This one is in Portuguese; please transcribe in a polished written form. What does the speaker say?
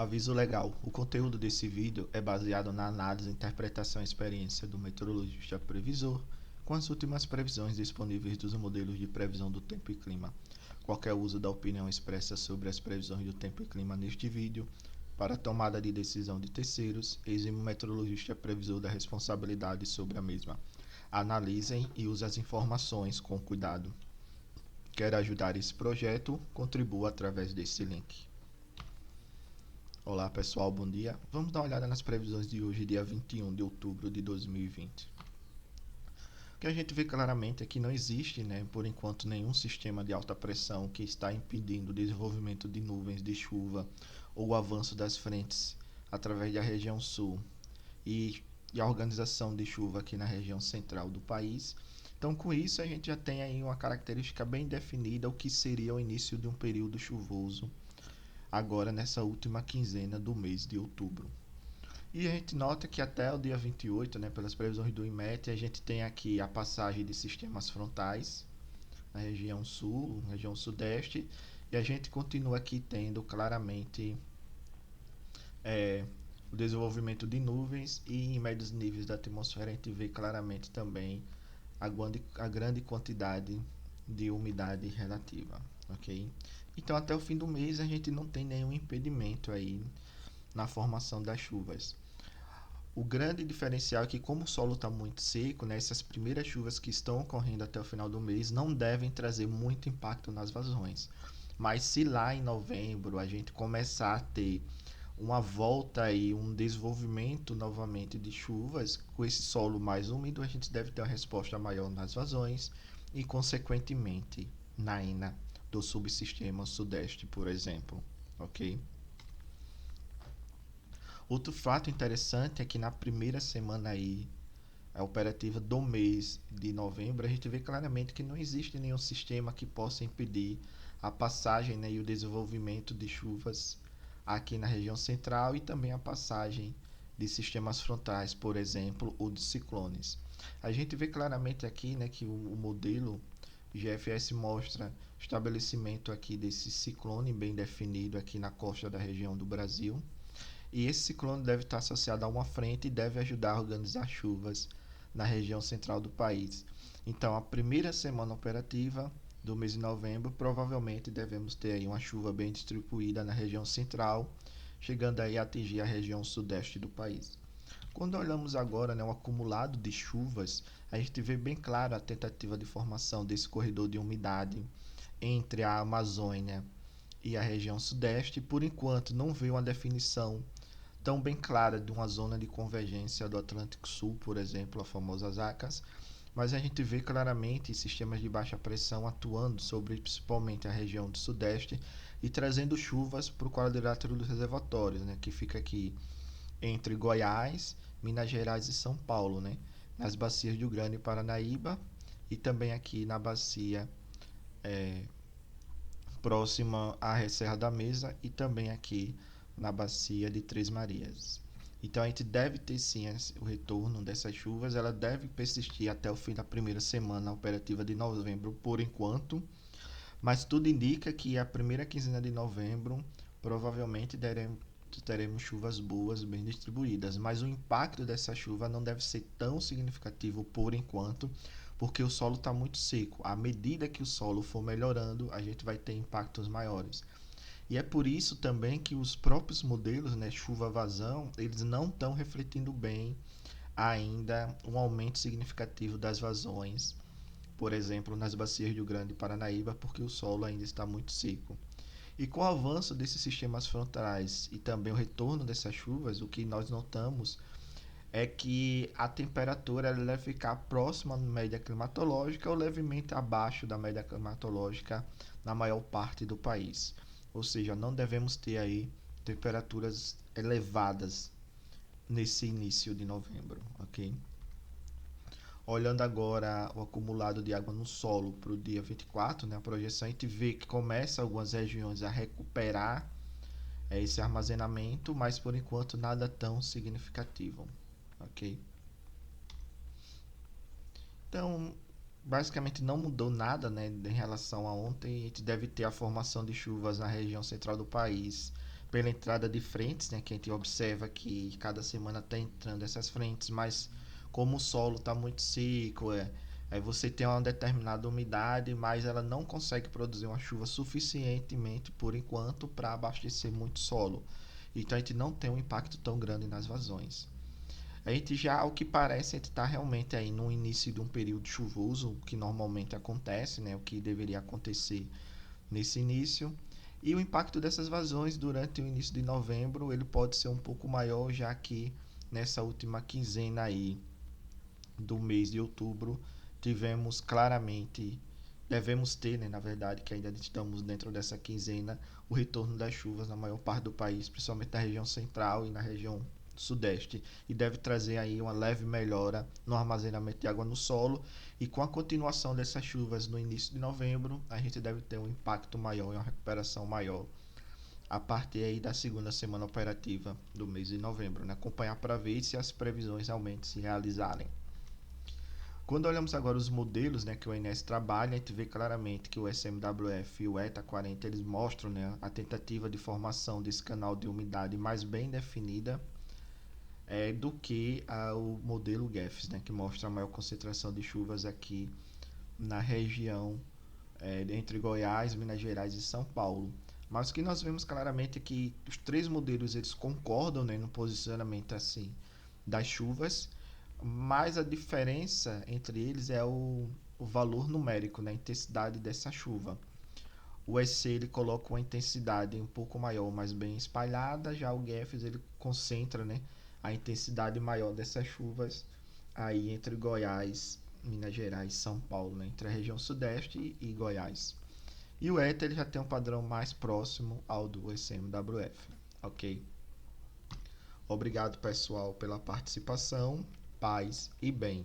Aviso legal: o conteúdo desse vídeo é baseado na análise, interpretação e experiência do meteorologista previsor, com as últimas previsões disponíveis dos modelos de previsão do tempo e clima. Qualquer uso da opinião expressa sobre as previsões do tempo e clima neste vídeo, para tomada de decisão de terceiros, exime o meteorologista previsor da responsabilidade sobre a mesma. Analisem e usem as informações com cuidado. Quer ajudar esse projeto? Contribua através desse link. Olá pessoal, bom dia. Vamos dar uma olhada nas previsões de hoje, dia 21 de outubro de 2020. O que a gente vê claramente é que não existe, por enquanto, nenhum sistema de alta pressão que está impedindo o desenvolvimento de nuvens de chuva ou o avanço das frentes através da região sul e a organização de chuva aqui na região central do país. Então, com isso, a gente já tem aí uma característica bem definida, o que seria o início de um período chuvoso agora nessa última quinzena do mês de outubro. E a gente nota que até o dia 28, pelas previsões do IMET, a gente tem aqui a passagem de sistemas frontais na região sul, região sudeste, e a gente continua aqui tendo claramente o desenvolvimento de nuvens, e em médios níveis da atmosfera a gente vê claramente também a grande quantidade de umidade relativa, ok? Então até o fim do mês a gente não tem nenhum impedimento aí na formação das chuvas. O grande diferencial é que, como o solo está muito seco, essas primeiras chuvas que estão ocorrendo até o final do mês não devem trazer muito impacto nas vazões. Mas se lá em novembro a gente começar a ter uma volta aí, um desenvolvimento novamente de chuvas, com esse solo mais úmido, a gente deve ter uma resposta maior nas vazões e, consequentemente, na ENA do subsistema sudeste, por exemplo, ok? Outro fato interessante é que na primeira semana aí, a operativa do mês de novembro, a gente vê claramente que não existe nenhum sistema que possa impedir a passagem, e o desenvolvimento de chuvas aqui na região central, e também a passagem de sistemas frontais, por exemplo, ou de ciclones. A gente vê claramente aqui, que o modelo GFS mostra estabelecimento aqui desse ciclone bem definido aqui na costa da região do Brasil. E esse ciclone deve estar associado a uma frente e deve ajudar a organizar chuvas na região central do país. Então, a primeira semana operativa do mês de novembro, provavelmente devemos ter aí uma chuva bem distribuída na região central, chegando aí a atingir a região sudeste do país. Quando olhamos agora, o acumulado de chuvas, a gente vê bem claro a tentativa de formação desse corredor de umidade entre a Amazônia e a região sudeste. Por enquanto, não veio uma definição tão bem clara de uma zona de convergência do Atlântico Sul, por exemplo, a famosa ACAS, mas a gente vê claramente sistemas de baixa pressão atuando sobre principalmente a região do sudeste e trazendo chuvas para o quadrilátero dos reservatórios, que fica aqui entre Goiás, Minas Gerais e São Paulo, nas bacias de Grande e Paranaíba, e também aqui na bacia próxima à Serra da Mesa, e também aqui na bacia de Três Marias. Então a gente deve ter sim o retorno dessas chuvas, ela deve persistir até o fim da primeira semana operativa de novembro por enquanto, mas tudo indica que a primeira quinzena de novembro provavelmente teremos chuvas boas, bem distribuídas, mas o impacto dessa chuva não deve ser tão significativo por enquanto, porque o solo está muito seco. À medida que o solo for melhorando, a gente vai ter impactos maiores. E é por isso também que os próprios modelos, chuva-vazão, eles não estão refletindo bem ainda um aumento significativo das vazões, por exemplo, nas bacias do Grande Paranaíba, porque o solo ainda está muito seco. E com o avanço desses sistemas frontais e também o retorno dessas chuvas, o que nós notamos é que a temperatura ela deve ficar próxima da média climatológica ou levemente abaixo da média climatológica na maior parte do país. Ou seja, não devemos ter aí temperaturas elevadas nesse início de novembro, ok? Olhando agora o acumulado de água no solo para o dia 24, a projeção, a gente vê que começa algumas regiões a recuperar esse armazenamento, mas por enquanto nada tão significativo, ok? Então, basicamente não mudou nada, em relação a ontem. A gente deve ter a formação de chuvas na região central do país pela entrada de frentes, né, que a gente observa que cada semana está entrando essas frentes, mas como o solo está muito seco, aí você tem uma determinada umidade, mas ela não consegue produzir uma chuva suficientemente por enquanto para abastecer muito solo. Então a gente não tem um impacto tão grande nas vazões. A gente já, ao que parece, a gente está realmente aí no início de um período chuvoso, o que normalmente acontece, né, o que deveria acontecer nesse início. E o impacto dessas vazões durante o início de novembro, ele pode ser um pouco maior, já que nessa última quinzena aí do mês de outubro, tivemos claramente, devemos ter, né, na verdade, que ainda estamos dentro dessa quinzena, o retorno das chuvas na maior parte do país, principalmente na região central e na região sudeste, e deve trazer aí uma leve melhora no armazenamento de água no solo, e com a continuação dessas chuvas no início de novembro, a gente deve ter um impacto maior e uma recuperação maior a partir aí da segunda semana operativa do mês de novembro, né? Acompanhar para ver se as previsões realmente se realizarem. Quando olhamos agora os modelos, né, que o INS trabalha, a gente vê claramente que o SMWF e o ETA 40 eles mostram, né, a tentativa de formação desse canal de umidade mais bem definida do que o modelo GEFS, né, que mostra a maior concentração de chuvas aqui na região entre Goiás, Minas Gerais e São Paulo. Mas o que nós vemos claramente é que os três modelos eles concordam, né, no posicionamento assim das chuvas, mas a diferença entre eles é o valor numérico, né, a intensidade dessa chuva. O EC ele coloca uma intensidade um pouco maior, mas bem espalhada, já o GEFS ele concentra, né, a intensidade maior dessas chuvas aí entre Goiás, Minas Gerais e São Paulo, né, entre a região sudeste e Goiás. E o ETA ele já tem um padrão mais próximo ao do SMWF, ok? Obrigado pessoal pela participação, paz e bem.